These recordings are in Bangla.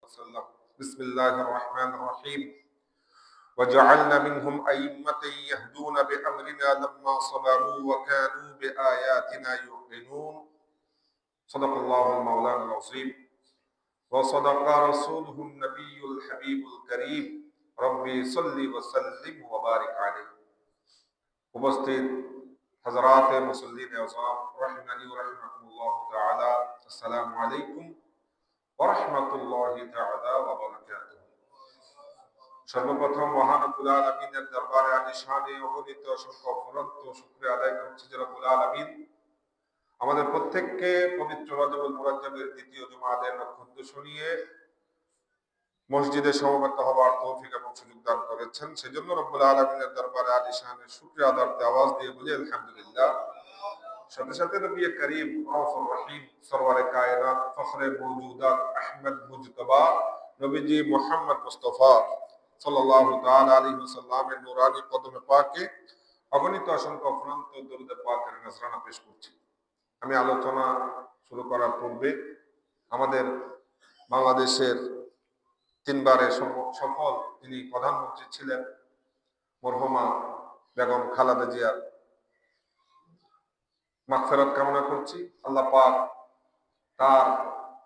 وسلم. بسم الله الرحمن الرحيم. وجعلنا منهم أئمة يهدون بأمرنا لما صبروا وكانوا بآياتنا يوقنون. صدق الله المولانا العظيم وصدق رسوله النبي الحبيب الكريم. ربي صل وسلم وبارك عليه. উপস্থিত হযরত মুসল্লিন আযম রাহিমানি ওয়া রাহিমাকুমুল্লাহ তাআলা, আসসালামু আলাইকুম ওয়া রাহমাতুল্লাহি তাআলা ওয়া বারাকাতুহু। সর্বপ্রথম মহান রব্বুল আলামিনের দরবারে আলিশানে অগণিত অসংখ্য অফুরন্ত শুকরিয়া আদায় করছি যে রব্বুল আলামিন আমাদের প্রত্যেককে পবিত্র রজবুল মুরাজ্জাবের দ্বিতীয় জুমাদের নক্ষত্র শুনিয়ে মসজিদে সমবেত হওয়ার তৌফিক এবং সুযোগ দান করেছেন। সেজন্য রব্বুল আলামিনের দরবারে আলিশানে শুকরিয়া আদারতে আওয়াজ দিয়ে বলি আলহামদুলিল্লাহ। সাথে সাথে নবী করিম রাউফুর রহিম সরওয়ারে কায়নাত ফখরে মওজুদাত আহমদ মুজতবা নবীজি মুহাম্মদ মুস্তাফা সাল্লাল্লাহু তাআলা আলাইহি ওয়াসাল্লামের নূরানি কদমে পাকে অগণিত অসংখ্য অফুরন্ত দরুদ পাকের নজরানা পেশ করছি। আমি আলোচনা শুরু করার পূর্বে আমাদের বাংলাদেশের তিনবারের সফল তিনি প্রধানমন্ত্রী ছিলেন মরহুমা বেগম খালেদা জিয়ার মাগফিরাত কামনা করছি। আল্লাহ পাক তার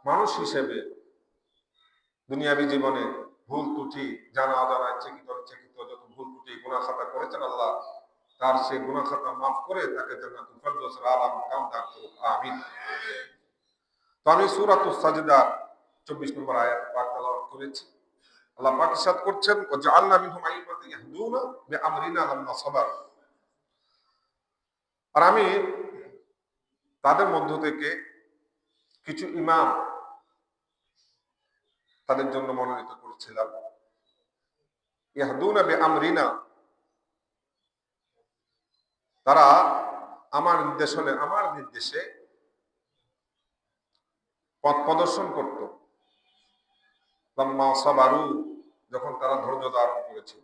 মানুষ হিসেবে দুনিয়াবী জীবনে ভুল ত্রুটি জানা অজানা ইচ্ছাকৃত যত ভুল ত্রুটি গুনাহ খাতা করেছেন, আল্লাহ তার সেই গুনাহ খাতা মাফ করে তাকে জান্নাতুল ফেরদৌসের আলা মাকাম দান করুন, আমিন। তো আমি সূরাতুস সাজদা 24 নম্বর আয়াত পাক তেলাওয়াত করেছি। আল্লাহ পাক ইরশাদ করছেন, ওয়াজআলনা মিনহুম আইম্মাতান ইয়াহদুনা বিআমরিনা লাম্মা সাবারু। আর আমি তাদের মধ্য থেকে কিছু ইমাম তাদের জন্য মনোনীত করেছিলাম। ইয়াহদুনা বিআমরিনা, তারা আমার নির্দেশে পথ প্রদর্শন করত। লাম্মা সাবারু, যখন তারা ধৈর্য ধারণ করেছিল।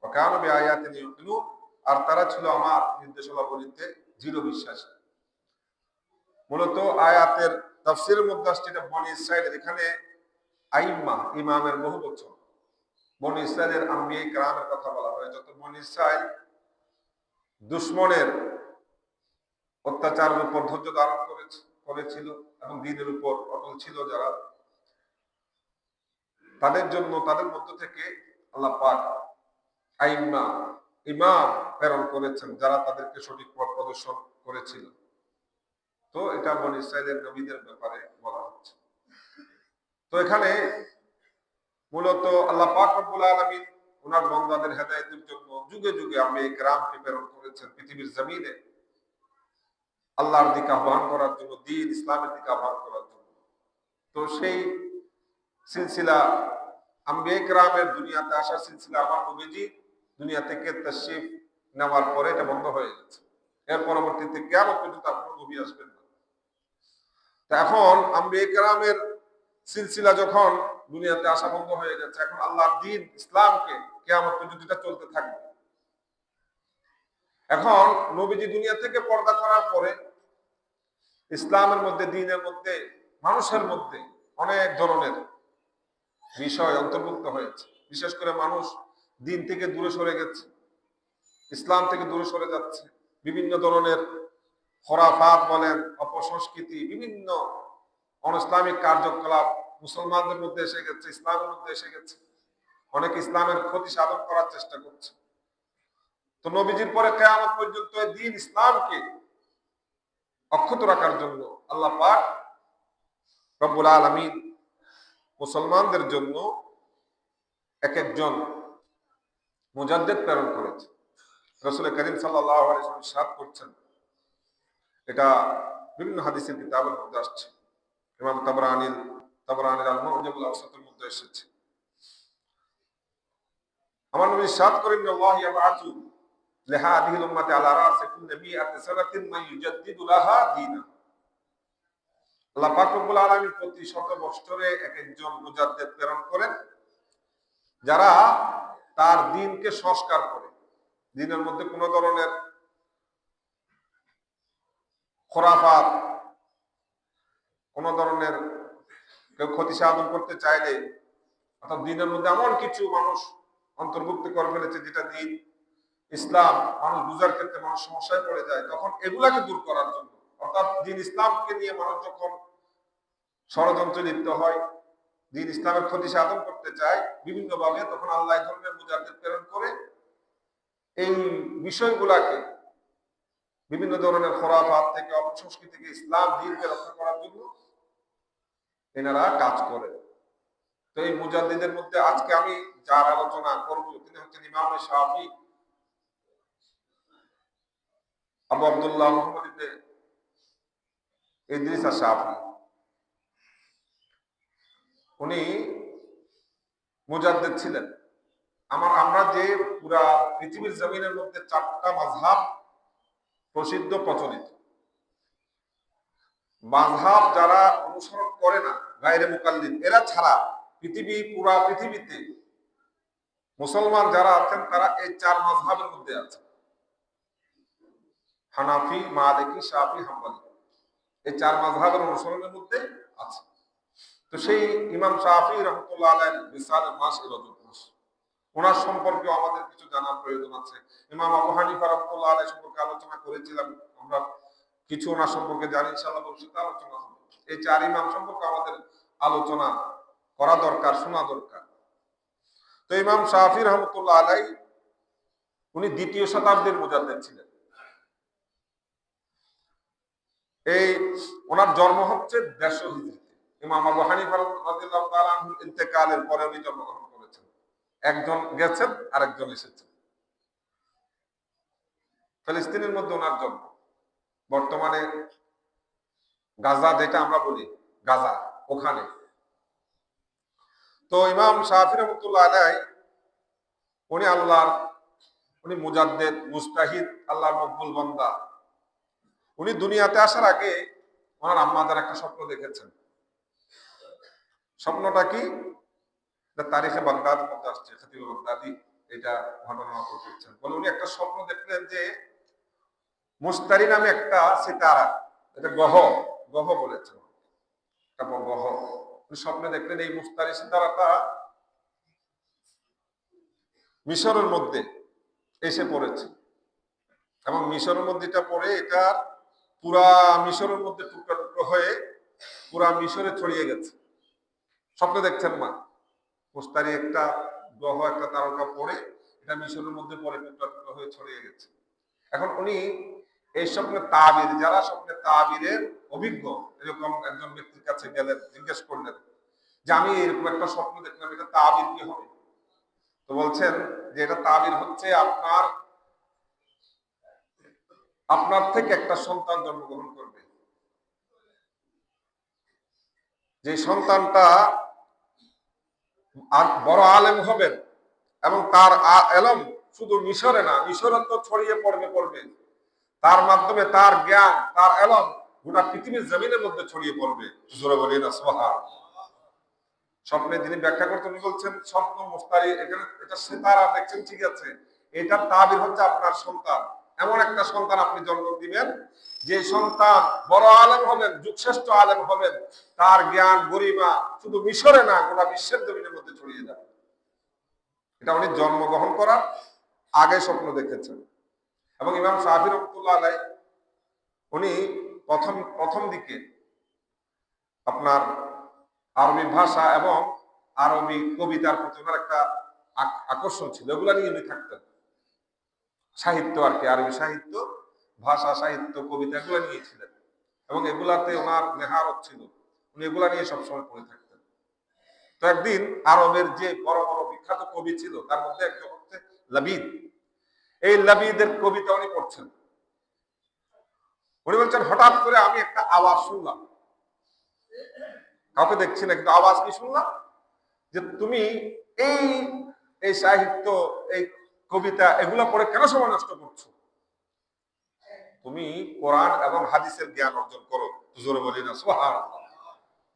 ওয়া কানু বিআয়াতিনা ইউকিনুন, আর তারা ছিল আমার নির্দেশাবলীতে দৃঢ় বিশ্বাসী। মূলত আয়াতের তাফসীরের মধ্যে আসছে এটা বনী ইসরাইলের, এখানে আইম্মা ইমামের বহু বচন। বনী ইসরাইলের আম্বিয়া কিরামের কথা বলা হয়। যত বনী ইসরাইল দুশমনের অত্যাচারের উপর ধৈর্য ধারণ করেছিল এবং দ্বীনের উপর অটল ছিল যারা, তাদের জন্য তাদের মধ্য থেকে আল্লাহ পাক আইম্মা ইমাম প্রেরণ করেছেন যারা তাদেরকে সঠিক পথ প্রদর্শন করেছিল। তো এটা বনী ইসরাইলের নবীদের ব্যাপারে বলা হচ্ছে। তো এখানে মূলত আল্লাহ পাক রব্বুল আলামিন ওনার বান্দাদের হেদায়েতের জন্য যুগে যুগে আম্বিয়া কিরামকে প্রেরণ করেছেন পৃথিবীর জমিনে আল্লাহর দিকে আহ্বান করার জন্য, দ্বীন ইসলামের দিকে আহ্বান করার জন্য। তো সেই সিলসিলা আম্বিয়া কিরামের দুনিয়াতে আসার সিলসিলা আমার নবীজি দুনিয়া থেকে তাশরীফ নেওয়ার পরে এটা বন্ধ হয়ে গেছে। এর পরবর্তীতে কিয়ামত পর্যন্ত আর কোনো নবী আসবেন না। তো এখন আম্বিয়া কিরামের সিলসিলা যখন দুনিয়াতে আসা বন্ধ হয়ে গেছে, এখন আল্লাহর দ্বীন ইসলামকে কিয়ামত পর্যন্ত এটা চলতে থাকবে। এখন নবীজি দুনিয়া থেকে পর্দা করার পরে ইসলামের মধ্যে, দ্বীনের মধ্যে, মানুষের মধ্যে অনেক ধরনের বিষয় অন্তর্ভুক্ত হয়েছে। বিশেষ করে মানুষ দ্বীন থেকে দূরে সরে গেছে, ইসলাম থেকে দূরে সরে যাচ্ছে। বিভিন্ন ধরনের খোরাফাত বলেন, অপসংস্কৃতি, বিভিন্ন অনইসলামিক কার্যকলাপ মুসলমানদের মধ্যে এসে গেছে, ইসলামের মধ্যে এসে গেছে। অনেক ইসলামের ক্ষতি সাধন করার চেষ্টা করছে। তো নবীজির পরে কিয়ামত পর্যন্ত দ্বীন ইসলামকে অক্ষত রাখার জন্য আল্লাহ পাক রব্বুল আলামিন মুসলমানদের জন্য এক একজন মুজাদ্দিদ প্রেরণ করেছে। রাসূল করিম সাল্লাল্লাহু আলাইহি ওয়াসাল্লাম ইরশাদ করছেন, এটা বিভিন্ন হাদিসের কিতাবের মধ্যে আসছে। ইমাম তাবরানীর আল মু'জামুল আওসাতের মধ্যে এসেছে। আমার নবী ইরশাদ করেন, আল্লাহু ইয়াবআতু লিহাদিহিল উম্মতি আলা রাসি কুল্লি মিআতি সানাতিন মান ইউজাদ্দিদু লাহা দীনা। আল্লাহ পাক রব্বুল আলামিন প্রতি 100 বছরে এক একজন মুজাদ্দিদ প্রেরণ করেন যারা তার দ্বীনকে সংস্কার করে। দ্বীনের মধ্যে কোনো ধরনের খোরাফাত, কোনো ধরনের কেউ ক্ষতি সাধন করতে চাইলে অর্থাৎ দিনের মধ্যে এমন কিছু মানুষ অন্তর্ভুক্ত করে ফেলেছে যেটা দিন ইসলাম মানুষ বুঝার ক্ষেত্রে মানুষ সমস্যায় পড়ে যায়, তখন এগুলাকে দূর করার জন্য, অর্থাৎ দিন ইসলামকে নিয়ে মানুষ যখন ষড়যন্ত্রে লিপ্ত হয়, দিন ইসলামের ক্ষতি সাধন করতে চায় বিভিন্ন ভাবে, তখন আল্লাহ ধর্মের মুজাদ্দিদ প্রেরণ করে এই বিষয়গুলাকে বিভিন্ন ধরনের খোরাফাত থেকে, অপসংস্কৃতি থেকে ইসলাম দিনকে রক্ষা করার জন্য এনারা কাজ করে। তো এই মুজাদ্দিদের মধ্যে আজকে আমি যার আলোচনা করব তিনি হচ্ছেন ইমাম শাফি আবু আব্দুল্লাহ মুহাম্মদ ইবনে ইদ্রিস আশ-শাফি। উনি মুজাদ্দিদ ছিলেন। আমরা যে পুরা পৃথিবীর জমিনের মধ্যে 4টা মাযহাব প্রসিদ্ধ প্রচলিত, মাযহাব যারা অনুসরণ করে না, গায়রে মুকাল্লিদ, এরা ছাড়া পুরা পৃথিবীতে মুসলমান যারা আছেন তারা এই 4 মাযহাবের মধ্যে আছে, হানাফি, মালিকি, শাফি, হাম্বলি, এই 4 মাযহাবের অনুসরণের মধ্যে আছে। তো সেই ইমাম শাফি রাহমাতুল্লাহ আলাইহি রিসালাতুল মাস রজব মাস, ওনার সম্পর্কে আমাদের কিছু জানার প্রয়োজন আছে। ইমাম আবু হানিফা রাহমাতুল্লাহ আলাইহি সম্পর্কে আলোচনা করেছিলাম, আমরা কিছু ওনার সম্পর্কে জানি, ইনশাআল্লাহ ভবিষ্যতে আলোচনা হবে। এই 4 ইমাম সম্পর্কে আমাদের আলোচনা করা দরকার, শোনা দরকার। তো ইমাম শাফি রাহমাতুল্লাহ আলাইহি উনি 2য় শতাব্দীর মুজাদ্দিদ ছিলেন। এই ওনার জন্ম হচ্ছে 150 হিজরিতে। ইমাম আবু হানিফা রাদিয়াল্লাহু তাআলা আনহুর ইন্তেকালের পরে উনি জন্মগ্রহণ করেছেন। একজন গেছেন আর একজন এসেছেন। ফিলিস্তিনের মধ্যে ওনার জন্ম, বর্তমানে গাজা যেটা আমরা বলি গাজা, ওখানে। তো ইমাম শাফি রাহমাতুল্লাহ আলাইহি উনি মুজাদ্দিদ, মুজতাহিদ, আল্লাহর মকবুল বান্দা। উনি দুনিয়াতে আসার আগে ওনার আম্মাজান একটা স্বপ্ন দেখেছেন। স্বপ্নটা কি? তারিখে বাগদাদের মধ্যে আসছে, খতিব বাগদাদি এটা ঘটনা করতেছেন। বলে উনি একটা স্বপ্ন দেখলেন যে মুস্তারি নামে একটা সিতারা, এটা গ্রহ বলেছেন, একটা গ্রহ। উনি স্বপ্নে দেখলেন এই মুস্তারি সিতারাটা মিশরের মধ্যে এসে পড়েছে, এবং মিশরের মধ্যে এটা পড়ে এটা পুরা মিশরের মধ্যে টুকরা টুকরো হয়ে পুরা মিশরে ছড়িয়ে গেছে। স্বপ্ন দেখছেন মা, মুস্তারি একটা গ্রহ, একটা তারকা পড়ে এটা মিশরের মধ্যে পড়ে টুকরা টুকরো হয়ে ছড়িয়ে গেছে। এখন উনি এই স্বপ্নে তাবির, যারা স্বপ্নে তাবিরের অভিজ্ঞ, এরকম একজন ব্যক্তির কাছে গেলেন, জিজ্ঞেস করলেন যে আমি এরকম একটা স্বপ্ন দেখলাম, এটা তাবির কি হবে? তো বলছেন যে এটা তাবির হচ্ছে আপনার থেকে একটা সন্তান জন্মগ্রহণ করবে, যে সন্তানটা বড় আলেম হবেন, এবং তার এলম শুধু মিশরে না, মিশরে তো ছড়িয়ে পড়বে, তার মাধ্যমে তার জ্ঞান, তার এলম গোটা পৃথিবীর জমিনের মধ্যে ছড়িয়ে পড়বে। জোরে বলি না সুবহান। স্বপ্নে তিনি ব্যাখ্যা করতে উনি বলছেন স্বপ্ন মুস্তারি, এখানে এটা সিতারা দেখছেন, ঠিক আছে, এটার তাবির হচ্ছে আপনার সন্তান। এমন একটা সন্তান আপনি জন্ম দিবেন যে সন্তান বড় আলেম হবেন, যুগশ্রেষ্ঠ আলেম হবেন, তার জ্ঞান গরিমা শুধু মিশরে না গোটা বিশ্বের জমিনের মধ্যে ছড়িয়ে যাবে। এটা উনি জন্মগ্রহণ করার আগে স্বপ্ন দেখেছেন। এবং ইমাম শাফি রাহমাতুল্লাহ আলাইহি উনি প্রথম দিকে আপনার আরবি ভাষা এবং আরবি কবিতার প্রতি ওনার একটা আকর্ষণ ছিল, এগুলা নিয়ে উনি থাকতেন। সাহিত্য আর কি, আরবি সাহিত্য, ভাষা সাহিত্য, কবিতা, এগুলো নিয়েছিলেন, এবং এগুলাতে ওনার মেহারত ছিল, উনি এগুলা নিয়ে সবসময় পড়ে থাকতেন। তো একদিন আরবের যে বড় বড় বিখ্যাত কবি ছিল তার মধ্যে একজন হচ্ছে লাবিদ। এই লাবিদের কবিতা উনি পড়ছেন। উনি বলছেন হঠাৎ করে আমি একটা আওয়াজ শুনলাম, কাউকে দেখছি না, কিন্তু আওয়াজ কি শুনলাম যে তুমি এই এই সাহিত্য, এই কবিতা, এগুলো পড়ে কেন সময় নষ্ট করছো? তুমি কোরআন এবং হাদিসের জ্ঞান অর্জন করো। জোরে বলি না সুবহানাল্লাহ।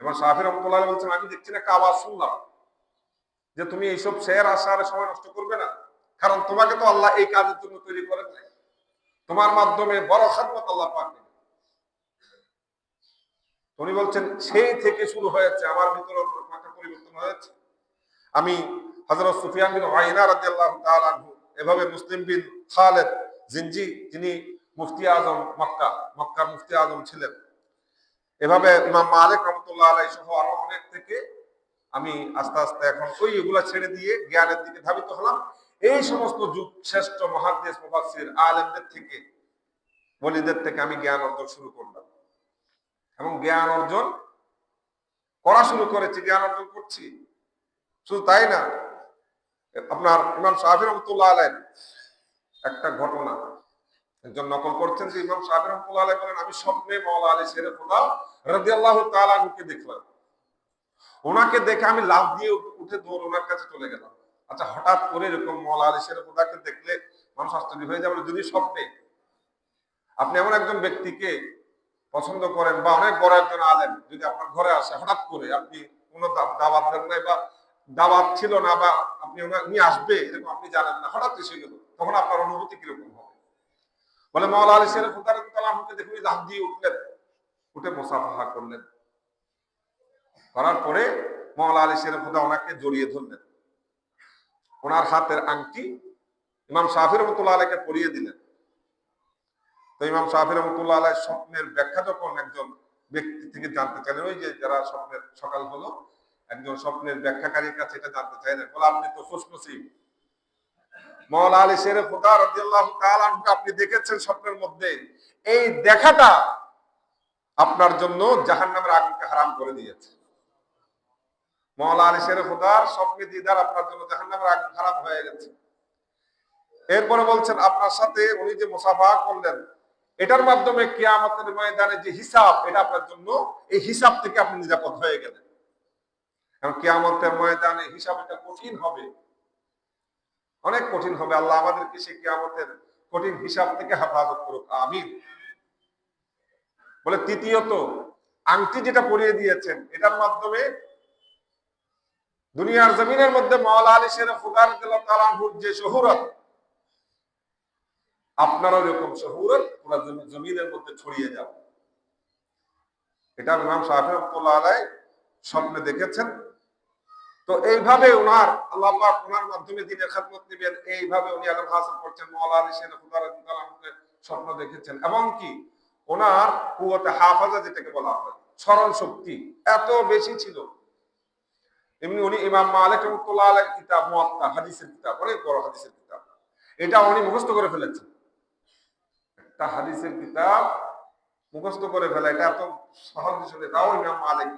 এবার শাফি রাহমাতুল্লাহ আলাইহি বলছেন আমি দেখছি না, একটা আওয়াজ শুনলাম যে তুমি এইসব শের আশারে সময় নষ্ট করবে না, কারণ তোমাকে তো আল্লাহ এই কাজের জন্য তৈরি করেন নাই, তোমার মাধ্যমে বড় খেদমত আল্লাহ পাক নেবেন। উনি বলছেন সেই থেকে শুরু হয়েছে আমার ভিতরে একটা পরিবর্তন হয়েছে। আমি হযরত সুফিয়ান বিন উয়াইনা রাদিয়াল্লাহু তাআলা আনহু, এভাবে মুসলিম বিন খালেদ জিনজি, যিনি মুফতি আজম মক্কার মুফতি আজম ছিলেন, এভাবে ইমাম মালিক রাহমাতুল্লাহ আলাইহি সহ আরো অনেক থেকে আমি আস্তে আস্তে এখন এগুলা ছেড়ে দিয়ে জ্ঞানের দিকে ধাবিত হলাম। এই সমস্ত যুগ শ্রেষ্ঠ মুহাদ্দিস মুফাসসির আলেমদের থেকে, ওলিদের থেকে আমি জ্ঞান অর্জন শুরু করলাম এবং জ্ঞান অর্জন করা শুরু করেছি, জ্ঞান অর্জন করছি। শুধু তাই না, আপনার ইমাম শাফি রহমতুল্লাহ আলাইহি একটা ঘটনা একজন নকল করছেন যে ইমাম শাফি রহমতুল্লাহ আলাইহি বলেন, আমি স্বপ্নে মাওলা আলী শেরে খোদা রাদিয়াল্লাহু তাআলা আনহুকে দেখলাম। ওনাকে দেখে আমি লাফ দিয়ে উঠে দৌড় ওনার কাছে চলে গেলাম। আচ্ছা, হঠাৎ করে এরকম মাওলা আলী শেরে খোদাকে দেখলে মানুষ আশ্চর্য হয়ে যাবে। যদি স্বপ্নে আপনি এমন একজন ব্যক্তিকে পছন্দ করেন বা অনেক বড় একজন আলেম যদি আপনার ঘরে আসে হঠাৎ করে, আপনি কোনো দাওয়াত দেন নাই বা দাওয়াত ছিল না, বা আপনি উনি আসবে এরকম আপনি জানেন না, হঠাৎ এসে গেল, তখন আপনার অনুভূতি কিরকম হবে? বলে মাওলা আলী শেরে খোদা রাদিয়াল্লাহু আনহুকে দেখে লাফ দিয়ে উঠলেন, উঠে মুসাফাহা করলেন। করার পরে মাওলা আলী শেরে খোদা ওনাকে জড়িয়ে ধরলেন, ওনার হাতের আংটি ইমাম শাফি রহমতুল্লাহ আলাইহিকে পরিয়ে দিলেন। তো ইমাম শাফি রহমতুল্লাহ আলাইহি স্বপ্নের ব্যাখ্যা যখন একজন ব্যক্তি থেকে জানতে চাইলেন, ওই যে যারা স্বপ্নের সকাল হলো একজন স্বপ্নের ব্যাখ্যাকারীর কাছে এটা জানতে চাইলেন, বলে আপনি তো খুশনসিব, মাওলা আলী শেরে খোদা রাদিয়াল্লাহু তাআলা আনহুকে আপনি দেখেছেন স্বপ্নের মধ্যে, এই দেখাটা আপনার জন্য জাহান্নামের আগুনকে হারাম করে দিয়েছে। মাওলা আলী শেরে খোদার স্বপ্নে দিদার আপনার জন্য জাহান্নামের আগুন হারাম হয়ে গেছে। এরপরে বলছেন আপনার সাথে উনি যে মুসাফাহা করলেন, এটার মাধ্যমে কিয়ামতের ময়দানে যে হিসাব, এটা আপনার জন্য, এই হিসাব থেকে আপনি নিরাপদ হয়ে গেলেন। কারণ কিয়ামতের ময়দানে হিসাব এটা কঠিন হবে, অনেক কঠিন হবে। আল্লাহ আমাদেরকে সেই কিয়ামতের কঠিন হিসাব থেকে হেফাজত করুক, আমিন। বলে তৃতীয়ত, আংটি যেটা পরিয়ে দিয়েছেন এটার মাধ্যমে দুনিয়ার জমিনের মধ্যে মাওলা আলী শেরে খোদা রাদিয়াল্লাহু তাআলা আনহুর যে শোহরত, আপনারও এরকম শোহরত পুরো জমিনের মধ্যে ছড়িয়ে যাবে। এটা ইমাম শাফি রাহমাতুল্লাহ আলাইহি স্বপ্নে দেখেছেন। তো এইভাবে ওনার আল্লাহ পাক ওনার মাধ্যমে দ্বীনের খেদমত দিবেন, এইভাবে উনি আলম হাসিল করছেন। মাওলা আলী শেরে খোদা রাদিয়াল্লাহু আনহুকে স্বপ্ন দেখেছেন, এবং কি ওনার কুওয়াতে হাফাজা যেটাকে বলা হয়, স্মরণ শক্তি এত বেশি ছিল। এমনি উনি ইমাম মালিক রাহমাতুল্লাহ আলাইহির কিতাব মুয়াত্তা, হাদিসের কিতাব, অনেক বড় হাদিসের কিতাব, এটা উনি মুখস্থ করে ফেলেছেন। একটা হাদিসের কিতাব মুখস্থ করে ফেলা এটা এত সহজ বিষয় না, তাও ইমাম মালিক।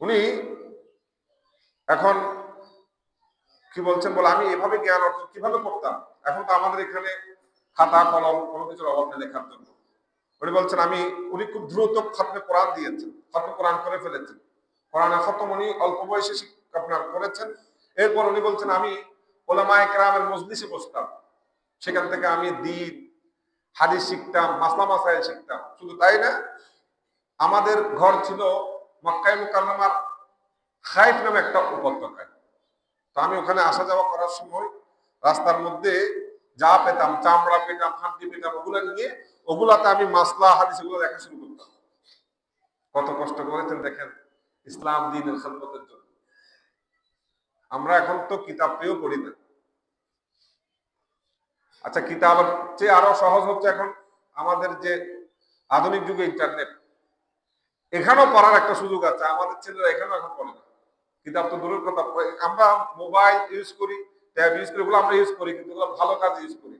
উনি এখন কি বলছেন, বলে আমি এভাবে জ্ঞান অর্জন কিভাবে করতাম। এখন তো আমাদের এখানে খাতা কলম কোনো কিছুর অভাব নেই লেখার জন্য। উনি বলছেন উনি খুব দ্রুত খতমে কোরআন দিয়েছেন, খতম কোরআন করে ফেলেছেন। কোরআনের খতম উনি অল্প বয়সে আপনার করেছেন। এরপর উনি বলছেন আমি উলামায়ে কেরামের মজলিসে বসতাম, সেখান থেকে আমি দ্বীন হাদিস শিখতাম, মাসলা মাসাইল শিখতাম। শুধু তাই না, আমাদের ঘর ছিল মক্কায়ে মুকাররমার খাইফ নামে একটা উপত্যকায়। তো আমি ওখানে আসা যাওয়া করার সময় রাস্তার মধ্যে যা পেতাম, চামড়া পেতাম, হাড্ডি পেতাম, ওগুলা নিয়ে ওগুলাতে আমি মাসলা হাদিস এগুলো দেখা শুরু করতাম। কত কষ্ট করেছেন দেখেন ইসলাম দ্বীনের খেদমতের জন্য। আমরা এখন তো কিতাব পেয়েও পড়ি না। আচ্ছা, কিতাবের চেয়ে আরো সহজ হচ্ছে এখন আমাদের যে আধুনিক যুগে ইন্টারনেট, এখানেও পড়ার একটা সুযোগ আছে। আমাদের ছেলেরা এখানেও এখন পড়ে না, কিতাব তো দূরের কথা। আমরা মোবাইল ইউজ করি, ট্যাব ইউজ করি, এগুলো আমরা ইউজ করি, কিন্তু এগুলো ভালো কাজে ইউজ করি।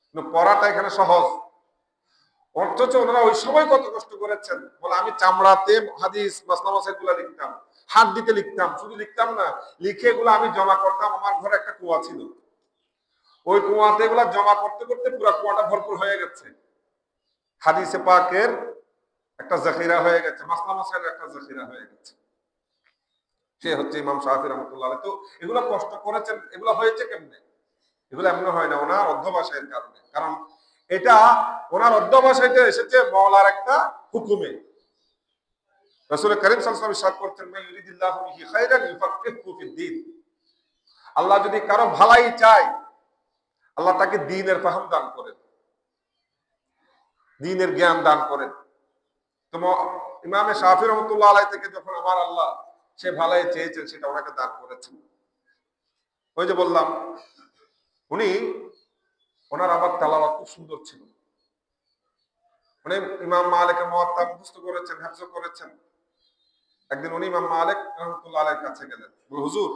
কিন্তু পড়াটা এখানে সহজ। অথচ ওনারা ওই সময় কত কষ্ট করেছেন, বলে আমি চামড়াতে হাদিস মাসলা মাসাইল গুলা লিখতাম, হাত দিতে লিখতাম, শুধু লিখতাম না, লিখে এগুলো আমি জমা করতাম। আমার ঘরে একটা কুয়া ছিল, ওই কুয়াতে এগুলা জমা করতে করতে পুরো কুয়াটা ভরপুর হয়ে গেছে। হাদিসে পাকের একটা জাখিরা হয়ে গেছে, মাসলা মাসাইলের একটা জাখিরা হয়ে গেছে। সে হচ্ছে ইমাম শাফি রাহমাতুল্লাহ আলাইহি। তো এগুলো কষ্ট করেছেন, এগুলো হয়েছে কেমনে? এগুলো এমন হয় না, ওনার অধ্যবসায়ের কারণে। কারণ এটা ওনার অধ্যবসায়টা এসেছে মাওলার একটা হুকুমে। রাসূল কারীম সাল্লাল্লাহু আলাইহি ওয়াসাল্লাম ইরশাদ করতেন, মান ইউরিদিল্লাহু বিহি খায়রান ইউফাক্কিহু ফিদ-দ্বীন। আল্লাহ যদি কারো ভালাই চায়, আল্লাহ তাকে দ্বীনের ফাহম দান করেন, দ্বীনের জ্ঞান দান করেন। তো ইমামে শাফি রাহমাতুল্লাহ আলাইহি থেকে যখন আমার আল্লাহ সে ভালাই চেয়েছেন সেটা ওনাকে দান করেছেন। ওই যে বললাম উনি ওনার আবার তেলাওয়াত খুব সুন্দর ছিল। উনি ইমাম মালিকের মুয়াত্তা মুখস্থ করেছেন, হিফজ করেছেন। একদিন উনি ইমাম মালিক রাহমাতুল্লাহ আলাইহির কাছে গেলেন, হুজুর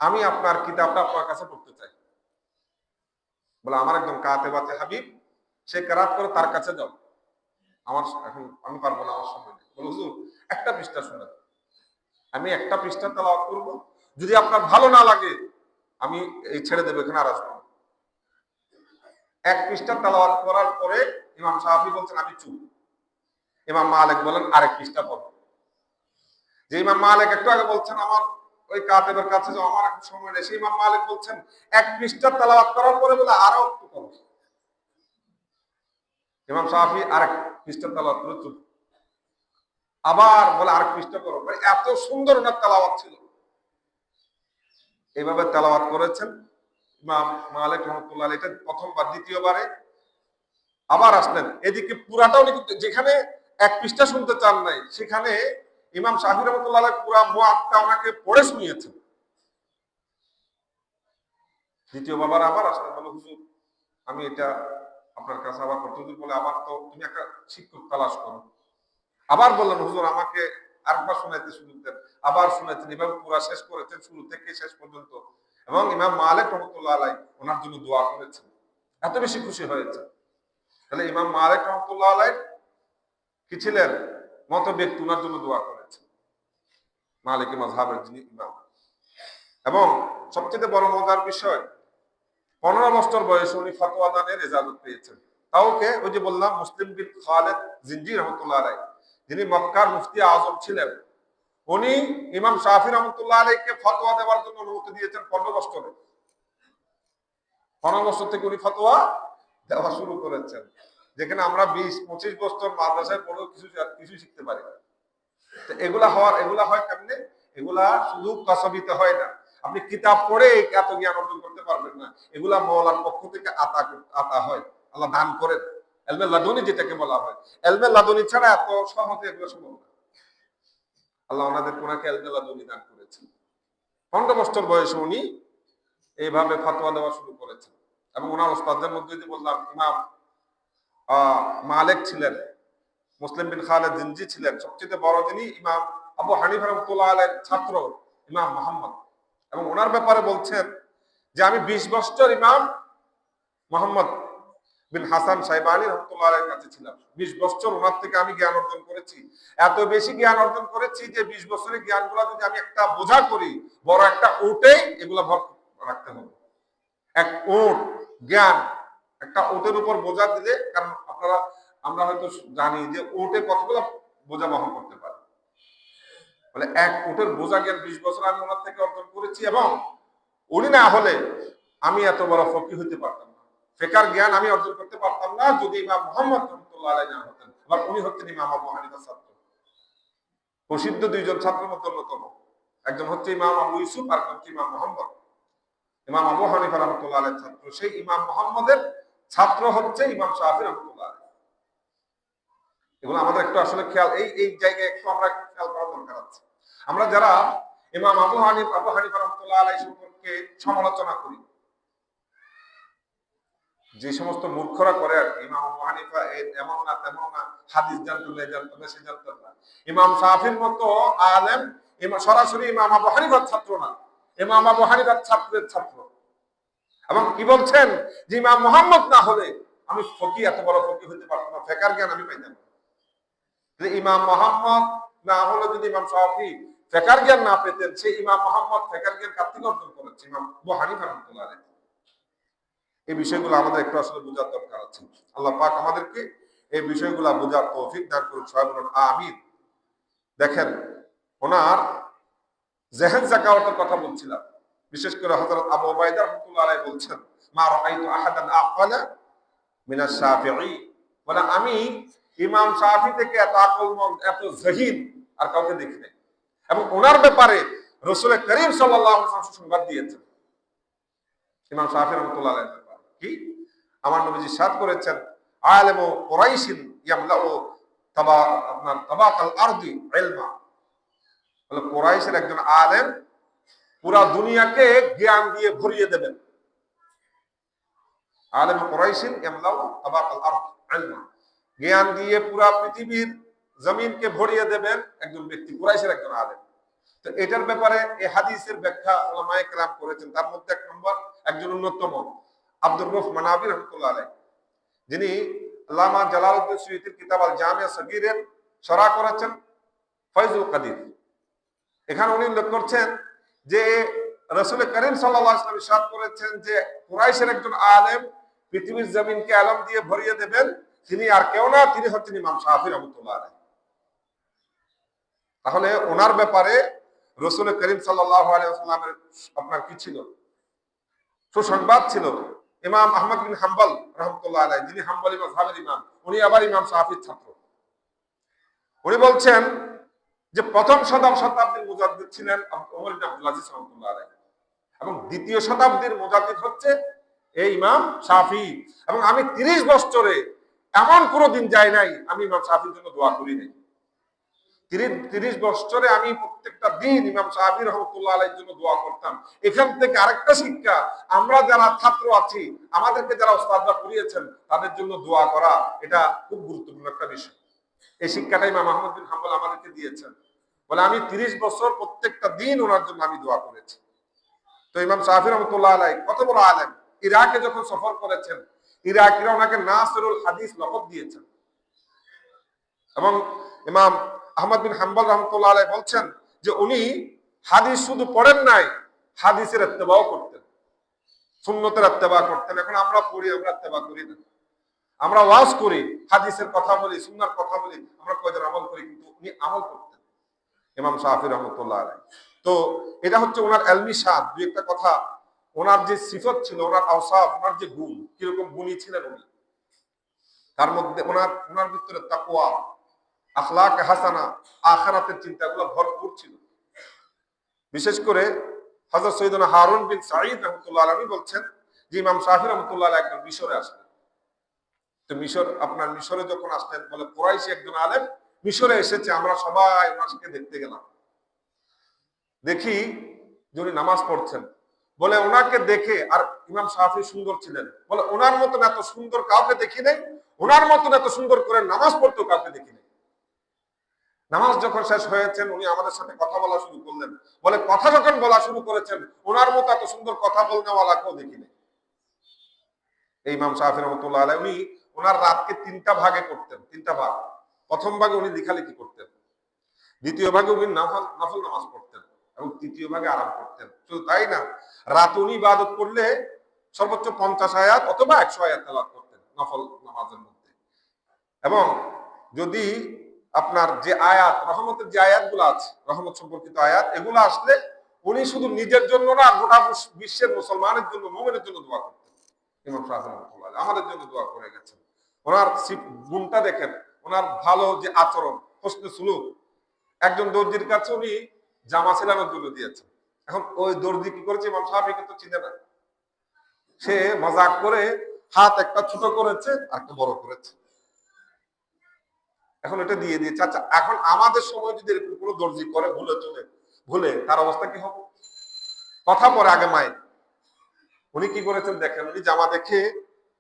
আমি আপনার কিতাবটা আপনার কাছে পড়তে চাই। বলে আমার একজন কাতেবাতে হাবিব, সে কেরাত করে, তার কাছে যাও, আমার এখন আমি পারবো না, আমার সময় নেই। বলে হুজুর একটা পৃষ্ঠা শোনেন, আমি একটা পৃষ্ঠা তেলাওয়াত করব, যদি আপনার ভালো না লাগে আমি এই ছেড়ে দেবো, এখানে আর আসবো না। এক পৃষ্ঠা তেলাওয়াত করার পরে ইমাম শাফি বলছেন আমি চুপ। ইমাম মালিক বলেন আরেক পৃষ্ঠা পড়ো। যে ইমাম মালিক একটু আগে বলছেন আমার ওই কাতেবের কাছে যাও, আমার এখন সময় নেই, সেই ইমাম মালিক বলছেন এক পৃষ্ঠা তেলাওয়াত করার পরে বলে আরো একটু করো। ইমাম শাফি আরেক পৃষ্ঠা তেলাওয়াত করে চুপ। আবার বলে আরেক পৃষ্ঠা করো। এত সুন্দর ওনার তেলাওয়াত ছিল। এইভাবে তেলাওয়াত করেছেন ইমাম মালিক রাহমাতুল্লাহ আলাইহি। এটা প্রথমবার। দ্বিতীয়বারে আবার আসলেন, এদিকে পুরাটা উনি যেখানে এক পৃষ্ঠা শুনতে চান নাই, সেখানে ইমাম শাফি রাহমাতুল্লাহ আলাইহি পুরা মুআত্তা ওনাকে পড়ে শুনিয়েছেন। দ্বিতীয়বার আবার আসলেন, বলে হুজুর আমি এটা আপনার কাছে আবার পড়তে। হুজুর বলে আবার তো তুমি একটা শিক্ষক তালাশ করো। আবার বললেন হুজুর আমাকে আরেকবার শোনাইতে সুযোগ দেন। আবার শোনাইতেন। এভাবে পুরা শেষ করেছেন, শুরু থেকে শেষ পর্যন্ত। এবং ইমাম মালিক রাহমাতুল্লাহ আলাইহি ওনার জন্য দোয়া করেছেন, এত বেশি খুশি হয়েছে। তাহলে ইমাম মালিক রাহমাতুল্লাহ আলাইহি কি ছিলেন? মত ব্যক্তি, ওনার জন্য দোয়া করেছেন, মালিকি মাযহাবের যিনি ইমাম। এবং সবচেয়ে বড় মজার বিষয়, 15 বছর বয়সে উনি ফতোয়া দানের ইজাজত পেয়েছেন। তাও কে? ওই যে বললাম মুসলিম বিন খালেদ জিনজি রাহমাতুল্লাহ আলাইহি, যিনি মক্কার মুফতি আজম ছিলেন। উনি ইমাম শাফি রাহমাতুল্লাহ আলাইহিকে ফতোয়া দেওয়ার জন্য অনুমতি দিয়েছেন 15 বছরে। 15 বছর থেকে উনি ফতোয়া দেওয়া শুরু করেছেন। যেখানে আমরা 20-25 বছর মাদ্রাসায় পড়েও কিছু শিখতে পারি না। এগুলা হয় কেমনে? এগুলা শুধু কাসাবিতে হয় না। আপনি কিতাব পড়ে এত জ্ঞান অর্জন করতে পারবেন না। এগুলা মাওলার পক্ষ থেকে আতা হয়, আল্লাহ দান করেন। এলমে লাদুনি যেটাকে বলা হয়, এলমে লাদুনি ছাড়া এত সহজে এগুলো সম্ভব না। আল্লাহ ওনাদের কোনাকে এলমে লাদুনি দান করেছেন। 15 বছর বয়সে উনি এইভাবে ফতোয়া দেওয়া শুরু করেছেন। এবং ওনার ওস্তাদদের মধ্যে যে বললাম ইমাম মালিক ছিলেন, মুসলিম বিন খালেদ জিনজি ছিলেন, সবচেয়ে বড় যিনি ইমাম আবু হানিফা রাহমাতুল্লাহ আলাইহির ছাত্র ইমাম মুহাম্মদ। এবং ওনার ব্যাপারে বলছেন যে আমি 20 বছর ইমাম মুহাম্মদ বিন হাসান শাইবানি রাহমাতুল্লাহ আলাইহির কাছে ছিলাম। 20 বছর ওনার থেকে আমি জ্ঞান অর্জন করেছি। এত বেশি জ্ঞান অর্জন করেছি যে 20 বছরের জ্ঞানগুলো যদি আমি একটা বোঝা করি, বড় একটা উটেই এগুলো ভর রাখতে হবে। এক উট জ্ঞান, একটা উটের উপর বোঝা দিলে, কারণ আমরা হয়তো জানি যে উটে কতগুলো বোঝা বহন করতে পারে। বলে এক উটের বোঝা জ্ঞান 20 বছর আমি ওনার থেকে অর্জন করেছি। এবং উনি না হলে আমি এত বড় ফকিহ হইতে পারতাম না, ফিকহের জ্ঞান আমি অর্জন করতে পারতাম না যদি ইমাম মুহাম্মদ রাহমাতুল্লাহ আলাইহি না হতেন। আবার উনি হচ্ছেন ইমাম আবু হানিফার ছাত্র, প্রসিদ্ধ দুইজন ছাত্রের মধ্যে অন্যতম। একজন হচ্ছে ইমাম আবু ইউসুফ, আর একজন হচ্ছে ইমাম মুহাম্মদ। ইমাম আবু হানিফা রাহমাতুল্লাহ আলাইহির ছাত্র, সেই ইমাম মুহাম্মদের ছাত্র হচ্ছে ইমাম শাফি রাহমাতুল্লাহ আলাইহি। এগুলো আমাদের একটু আসলে খেয়াল, এই জায়গায় একটু আমরা খেয়াল করা দরকার আছে। আমরা যারা ইমাম আবু হানিফা রাহমাতুল্লাহ আলাইহি সম্পর্কে সমালোচনা করি, যে সমস্ত মূর্খরা করে আর কি, ইমাম আবু হানিফা এমন না তেমন না, হাদিস জানতো না, জানতো না, সে জানতো না। ইমাম শাফির মতো আলেম সরাসরি ইমাম আবু হানিফার ছাত্র না, ইমাম আবু হানিফার ছাত্রের ছাত্র। এবং কি বলছেন যে ইমাম মুহাম্মদ না হলে আমি ফকিহ, এত বড় ফকিহ হতে পারতাম না, ফিকহের জ্ঞান আমি পাইতাম না। ইমাম মুহাম্মদ না হলে যদি ইমাম শাফি ফিকহের জ্ঞান না পেতেন, সেই ইমাম মুহাম্মদ ফিকহের জ্ঞান কার থেকে অর্জন করেছে? ইমাম আবু হানিফা রাহমাতুল্লাহ আলাইহি। এই বিষয়গুলো আমাদের একটু আসলে বোঝার দরকার আছে। আল্লাহ পাক আমাদেরকে এই বিষয়গুলো বোঝার তৌফিক দান করুন, সবাই বলুন আমিন। দেখেন ওনার জেহেন যাকাওয়াতের কথা বলছিলাম, বিশেষ করে হযরত আবু উবাইদা রাহমাতুল্লাহ আলাইহি বলছেন মা রাআইতু আহাদান আকালা মিনাশ শাফিঈ, বলে আমি ইমাম শাফি থেকে এত আকলমন্দ, এত জহিন আর কাউকে দেখি নাই। এবং ওনার ব্যাপারে রাসূল করিম সাল্লাল্লাহু আলাইহি ওয়াসাল্লাম সুসংবাদ দিয়েছেন ইমাম শাফি রাহমাতুল্লাহ আলাইহির ব্যাপারে। কি? আমার নবীজি ইরশাদ করেছেন আলেমু কুরাইশিন ইয়ামলাউ তাবাকাল আরদি ইলমা, বলে কুরাইশের একজন আলেম পুরা দুনিয়াকে জ্ঞান দিয়ে ভরিয়ে দেবেন। আলেম কুরাইশিন ইয়ামলাউ তাবাকাল আরদ ইলমা, জ্ঞান দিয়ে পুরা পৃথিবীর জমিনকে ভরিয়ে দেবেন একজন ব্যক্তি, কুরাইশের একজন আলেম। তো এটার ব্যাপারে এই হাদিসের ব্যাখ্যা উলামায়ে কেরাম করেছেন। তার মধ্যে এক নম্বর, একজন অন্যতম আব্দুর রউফ মানাবী রাহমাতুল্লাহ আলাইহি, যিনি আল্লামা জালালউদ্দিন সুয়ুতির কিতাব আল জামিয়া সগীরের শরহ করেছেন ফয়জুল কাদির। এখানে উনি উল্লেখ করছেন যে রাসূল করিম সাল্লাল্লাহু আলাইহি ওয়াসাল্লাম ইরশাদ করেছেন যে কুরাইশের একজন আলেম পৃথিবীর জমিনকে আলম দিয়ে ভরিয়ে দেবেন, তিনি আর কেউ না, তিনি হচ্ছেন ইমাম শাফি রাহমাতুল্লাহ আলাইহি। তাহলে ওনার ব্যাপারে রাসূল করিম সাল্লাল্লাহু আলাইহি ওয়াসাল্লামের আপনার কি ছিল? সুসংবাদ ছিল। ইমাম আহমদ বিন হাম্বল রাহমাতুল্লাহ আলাইহি, যিনি হাম্বলি মাযহাবের ইমাম, উনি আবার ইমাম শাফির ছাত্র। উনি বলছেন যে প্রথম শতাব্দীর মুজাদ্দিদ ছিলেন ওমর ইবনে আব্দুল আজিজ রাহমাতুল্লাহ আলাইহি, এবং দ্বিতীয় শতাব্দীর মুজাদ্দিদ হচ্ছে এই ইমাম শাফি। এবং আমি 30 বছরে এমন কোনো দিন যাই নাই আমি ইমাম শাফির জন্য দোয়া করি নাই। 30 বছরে আমি প্রত্যেকটা দিন ইমাম শাফি রাহমাতুল্লাহ আলাইহির জন্য দোয়া করতাম। এখান থেকে আরেকটা শিক্ষা, আমরা যারা ছাত্র আছি, আমাদেরকে যারা ওস্তাদরা পড়িয়েছেন, তাদের জন্য দোয়া করা এটা খুব গুরুত্বপূর্ণ একটা বিষয়। এই শিক্ষাটা ইমাম আহমদ বিন হাম্বল আমাদেরকে দিয়েছেন। বলে আমি 30 বছর প্রত্যেকটা দিন ওনার জন্য আমি দোয়া করেছি। তো ইমাম শাফি রাহমাতুল্লাহ আলাইহি কত বড় আলেম, ইরাকে যখন সফর করেছেন, ইরাকিরা ওনাকে নাসিরুল হাদিস লকব দিয়েছেন। এবং ইমাম আহমদ বিন হাম্বল রাহমাতুল্লাহ আলাইহি বলছেন যে উনি হাদিস শুধু পড়েন নাই, হাদিসের ইত্তেবাও করতেন, সুন্নতের ইত্তেবা করতেন। এখন আমরা পড়ি, আমরা ইত্তেবা করি না। আমরা ওয়াজ করি, হাদিসের কথা বলি, সুন্নাহর কথা বলি, আমরা কয়জন আমল করি, কিন্তু উনি আমল করতেন ইমাম শাফি রাহমাতুল্লাহ আলাইহি। তো এটা হচ্ছে ওনার ইলমি শান। দুই একটা কথা, ওনার যে সিফত ছিল, ওনার আওসাফ, ওনার যে গুণ, কিরকম গুণী ছিলেন উনি, তার মধ্যে ওনার ভিতরে তাকওয়া, আখলাক হাসানা, আখিরাতের চিন্তাগুলো ভরপুর ছিল। বিশেষ করে হযরত সৈয়দনা হারুন বিন সাঈদ রাহমাতুল্লাহ আলাইহি বলছেন যে ইমাম শাফি রাহমাতুল্লাহ আলাইহি একবার মিশরে আসলেন। তো মিশরে যখন আসলেন, বলে কুরাইশি একজন আলেম মিশরে এসেছে, আমরা সবাই ওনাকে দেখতে গেলাম। দেখি যে উনি নামাজ পড়ছেন। বলে ওনাকে দেখে, আর ইমাম শাফি সুন্দর ছিলেন, বলে ওনার মতন এত সুন্দর কাউকে দেখি নাই, ওনার মতন এত সুন্দর করে নামাজ পড়তেও কাউকে দেখি নাই। নামাজ যখন শেষ হয়েছেন, উনি আমাদের সাথে কথা বলা শুরু করলেন। বলে কথা যখন বলা শুরু করেছেন, ওনার মতো এত সুন্দর কথা বলনেওয়ালা কেউ দেখিনি। এই ইমাম শাফি রাহমাতুল্লাহ আলাইহি উনি ওনার রাতকে 3টা ভাগে করতেন, 3টা ভাগ। প্রথম ভাগে উনি লেখালেখি করতেন, দ্বিতীয় ভাগে উনি নফল নামাজ পড়তেন, এবং তৃতীয় ভাগে আরাম করতেন। শুধু তাই না, রাত উনি ইবাদত করলে সর্বোচ্চ 50 আয়াত অথবা 100 আয়াত তেলাওয়াত করতেন নফল নামাজের মধ্যে। এবং যদি আপনার যে আয়াত, রহমতের যে আয়াতগুলো আছে, রহমত সম্পর্কিত আয়াত, এগুলো আসলে উনি শুধু নিজের জন্য না, গোটা বিশ্বের মুসলমানের জন্য, মুমিনের জন্য দোয়া করতেন। ইমাম শাফি রাহমাতুল্লাহ আলাইহি আমাদের জন্য দোয়া করে গেছেন। ওনার গুণটা দেখেন, ওনার ভালো যে আচরণ, হোসনে সুলুক। একজন দর্জির কাছে উনি জামা সেলানোর জন্য দিয়েছেন। এখন ওই দর্জি কি করেছে, ইমাম শাফিকে তো চিনে না, সে মজাক করে হাত একটা ছোট করেছে আর একটা বড় করেছে। এখন এটা দিয়ে দিয়েছে। আচ্ছা, এখন আমাদের সময় যদি এরকম কোনো দর্জি করে ভুলে, তার অবস্থা কি হবে? কথা পরে আগে মায়ের। উনি কি করেছেন দেখেন, উনি জামা দেখে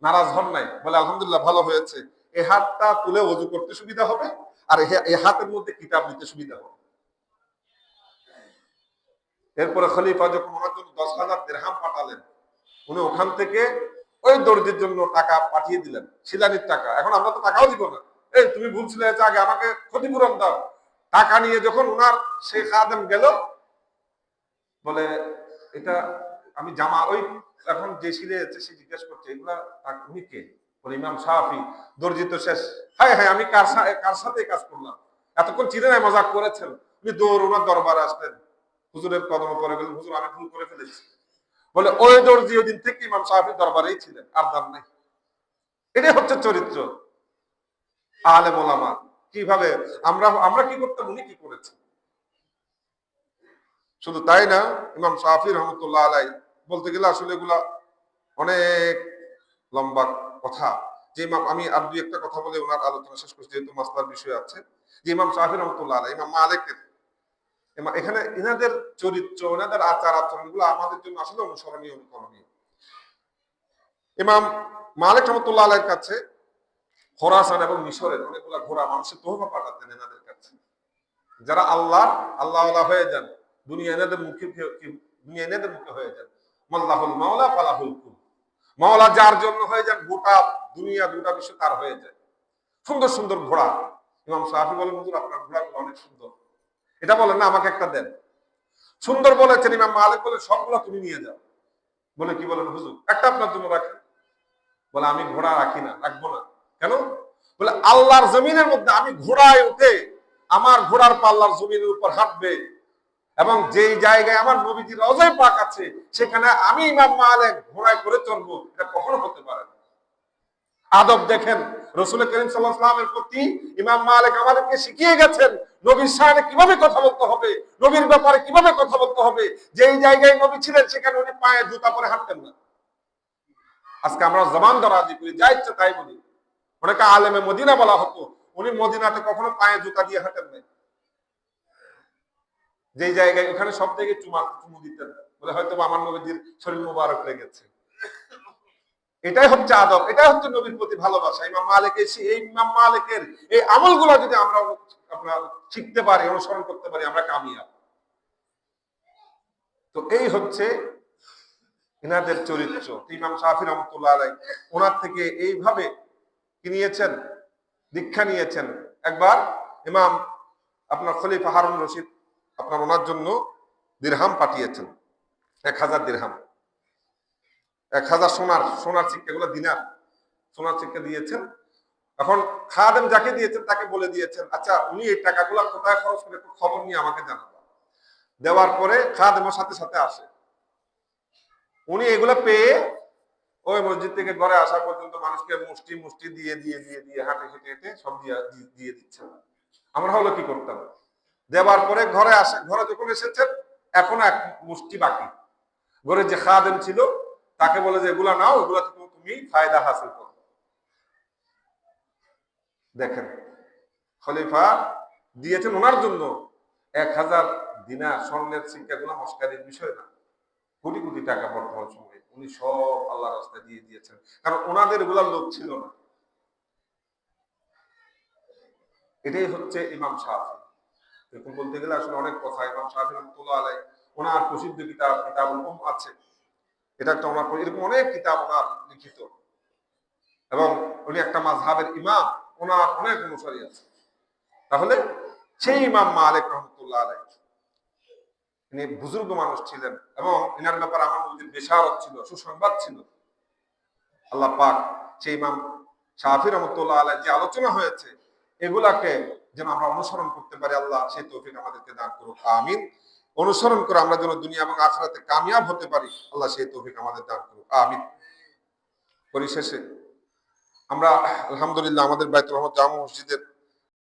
নারাজ হন নাই, বলে আলহামদুলিল্লাহ ভালো হয়েছে, এই হাতটা তুলে ওযু করতে সুবিধা হবে, আর এই হাতের মধ্যে কিতাব নিতে সুবিধা হবে। এরপরে খলিফা যখন ওনার জন্য 10,000 দিরহাম পাঠালেন, উনি ওখান থেকে ওই দর্জির জন্য টাকা পাঠিয়ে দিলেন, শিলানির টাকা। এখন আমরা তো টাকাও দিব না, এই তুমি ভুলছিলে, আগে আমাকে ক্ষতিপূরণ দাও। টাকা নিয়ে যখন উনার সেই খাদেম গেল, বলে এটা আমি জামা, ওই এখন যে সিলেছে সে জিজ্ঞেস করছে এগুলা উনি কে? বলে ইমাম শাফি। দর্জি তো শেষ, হ্যাঁ হ্যাঁ আমি কার সাথে কাজ করলাম, এতক্ষণ চিনে নাই, মজাক করেছেন। উনি দৌড় ওনার দরবারে আসলেন, হুজুরের কদমে পড়ে গেলেন, হুজুর আমি ভুল করে ফেলেছি। বলে ওই দর্জি ওই দিন থেকে ইমাম শাফির দরবারেই ছিলেন, আর দাম নাই। এটাই হচ্ছে চরিত্র আলেম ওলামা। কিভাবে আমরা কি করতাম, উনি কি করেছেন। শুধু তাই না, ইমাম শাফি রহমতুল্লাহ আলাইহি বলতে গেলে আসলে এগুলা অনেক লম্বা কথা। যে ইমাম, আমি আর দুই একটা কথা বলে ওনার আলোচনা শেষ করছি, যেহেতু মাসলার বিষয় আছে। যে ইমাম শাফি রহমতুল্লাহ আলাইহি, ইমাম এখানে এনাদের চরিত্র, এনাদের আচার আচরণ গুলো আমাদের জন্য আসলে অনুসরণীয়, অনুকরণীয়। ইমাম মালিক রহমতুল্লাহ আলাইহির কাছে খোরাসান এবং মিশরের অনেকগুলা ঘোড়া মানুষের তোহফা পাঠাতেন এনাদের কাছে। যারা আল্লাহ হয়ে যান, দুনিয়া এনাদের মুখে হয়ে যান। মাল্লাহুল মাওলা ফালাহুল কুল। মাওলা যার জন্য হয়ে যান, গোটা দুনিয়া গোটা বিশ্ব তার হয়ে যায়। সুন্দর সুন্দর ঘোড়া। ইমাম শাফি বলেন, হুজুর আপনার ঘোড়াগুলো অনেক সুন্দর। এটা বলেন না, আমাকে একটা দেন। সুন্দর বলেছেন। ইমাম মালিক বলে, সবগুলো তুমি নিয়ে যাও। বলে, কি বলেন হুজুর? একটা আপনার জন্য রাখি। বলে, আমি ঘোড়া রাখি না, রাখবো না। কেন? বলে, আল্লাহর জমিনের মধ্যে আমি ঘোড়ায় উঠে আমার ঘোড়ার পাল্লার জমিনের উপর হাঁটবে, এবং যেই জায়গায় আমার নবীজির রওজায়ে পাক আছে সেখানে আমি ইমাম মালিক ঘোড়ায় করে চলবো, এটা কখনো হতে পারে না। আদব দেখেন রাসূল করিম সাল্লাল্লাহু আলাইহি ওয়াসাল্লামের প্রতি ইমাম মালিক আমাদেরকে শিখিয়ে গেছেন নবীর সামনে কিভাবে কথা বলতে হবে, নবীর ব্যাপারে কিভাবে কথা বলতে হবে। যেই জায়গায় নবী ছিলেন সেখানে উনি পায়ে জুতা পরে হাঁটতেন না। আজকে আমরা জবান দরাজি করি, যা ইচ্ছা তাই বলি। ওনাকে আলেমে মদিনা বলা হতো, উনি মদিনাতে কখনো পায়ে জুতা দিয়ে হাঁটেন নাই। যেই জায়গায়, ওখানে সব থেকে চুমু দিতেন, বলে হয়তো আমার নবীজির শরীর মুবারক লেগেছে। এটাই হচ্ছে আদব, এটাই হচ্ছে নবীর প্রতি ভালোবাসা। ইমাম মালিকের এই আমলগুলো যদি আমরা শিখতে পারি, অনুসরণ করতে পারি, আমরা কামিয়াব। তো এই হচ্ছে ইনাদের চরিত্র। ইমাম শাফি রহমতুল্লাহ আলাইহি ওনার থেকে এইভাবে কি নিয়েছেন, দীক্ষা নিয়েছেন। একবার ইমাম আপনার খলিফা হারুন রশিদ আপনার ওনার জন্য দিরহাম পাঠিয়েছেন, 1000 দিরহাম, 1000 সোনার সিক্কা, এগুলো দিনার, সোনার সিক্কা দিয়েছেন। এখন খাদেম যাকে দিয়েছেন তাকে বলে দিয়েছেন, আচ্ছা উনি এই টাকাগুলো কোথায় খরচ করে একটু খবর নিয়ে আমাকে জানাবেন। দেওয়ার পরে খাদেমের সাথে সাথে আসে। উনি এগুলো পেয়ে ওই মসজিদ থেকে ঘরে আসা পর্যন্ত মানুষকে মুষ্টি দিয়ে হাঁটে হেঁটে সব দিয়ে দিচ্ছেন। আমরা হলো কি করতাম, দেওয়ার পরে ঘরে যখন এসেছেন এখন এক মুষ্টি বাকি। ঘরে যে খাদেম ছিল তাকে বলে যে এগুলা নাও, এগুলা থেকে তুমি ফায়দা হাসিল করো। দেখেন, খলিফা দিয়েছেন ওনার জন্য 1000 দিনার স্বর্ণের সিক্কাগুলো মস্কারির বিষয় না, কোটি কোটি টাকা বর্তমান সময়ে উনি সব আল্লাহর রাস্তায় দিয়ে দিয়েছেন, কারণ ওনাদের এগুলার লোক ছিল না। এটাই হচ্ছে ইমাম শাফি। এরকম বলতে গেলে আসলে অনেক কথা। ইমাম শাফি রহমাতুল্লাহ আলাইহি ওনার প্রসিদ্ধ কিতাবুল উম আছে, এটা একটা ওনার, এরকম অনেক কিতাব ওনার লিখিত, এবং উনি একটা মাযহাবের ইমাম, ওনার অনেক অনুসারী আছে। তাহলে সেই ইমাম মালিক রহমতুল্লাহ আলাইহি ইনি বুজুর্গ মানুষ ছিলেন, এবং ইনার ব্যাপারে আমার নবীর বেশারত ছিল, সুসংবাদ ছিল। আল্লাহ পাক সেই ইমাম শাফি রহমতুল্লাহ আলাইহি যে আলোচনা হয়েছে এগুলাকে যেন আমরা অনুসরণ করতে পারি, আল্লাহ সেই তৌফিক আমাদেরকে দান করুক, আমিন। অনুসরণ করে আমরা যেন দুনিয়া এবং আখিরাতে কামিয়াব হতে পারি, আল্লাহ সেই তৌফিক আমাদের দান করুক, আমিন। পরিশেষে আমরা আলহামদুলিল্লাহ আমাদের বাইতুল রহমত জামে মসজিদের